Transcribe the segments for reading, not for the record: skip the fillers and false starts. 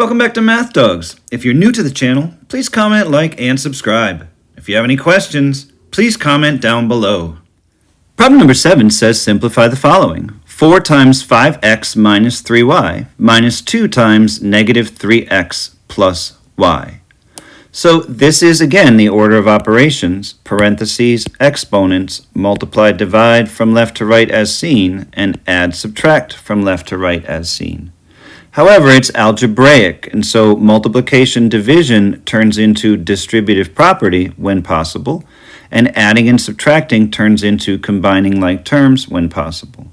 Welcome back to Math Dogs. If you're new to the channel, please comment, like, and subscribe. If you have any questions, please comment down below. Problem number 7 says simplify the following. 4 times 5x minus 3y minus 2 times negative 3x plus y. So this is again the order of operations, parentheses, exponents, multiply, divide from left to right as seen, and add, subtract from left to right as seen. However, it's algebraic, and so multiplication division turns into distributive property when possible, and adding and subtracting turns into combining like terms when possible.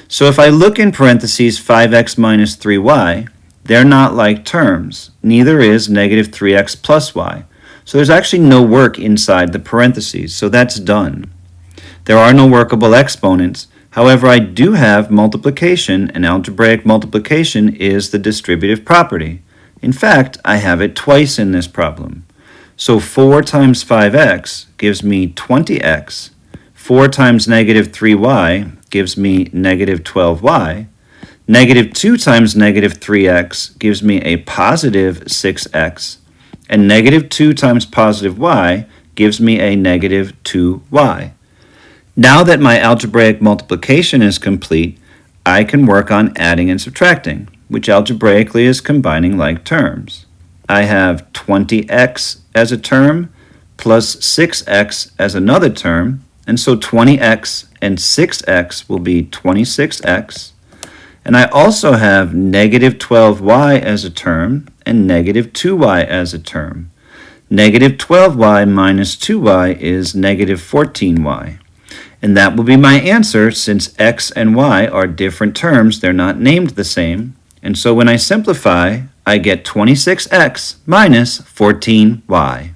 So if I look in parentheses 5x minus 3y, they're not like terms. Neither is negative 3x plus y. So there's actually no work inside the parentheses, so that's done. There are no workable exponents. However, I do have multiplication, and algebraic multiplication is the distributive property. In fact, I have it twice in this problem. So 4 times 5x gives me 20x. 4 times negative 3y gives me negative 12y. Negative 2 times negative 3x gives me a positive 6x. And negative 2 times positive y gives me a negative 2y. Now that my algebraic multiplication is complete, I can work on adding and subtracting, which algebraically is combining like terms. I have 20x as a term plus 6x as another term, and so 20x and 6x will be 26x. And I also have negative 12y as a term and negative 2y as a term. Negative 12y minus 2y is negative 14y. And that will be my answer since x and y are different terms, they're not named the same. And so when I simplify, I get 26x minus 14y.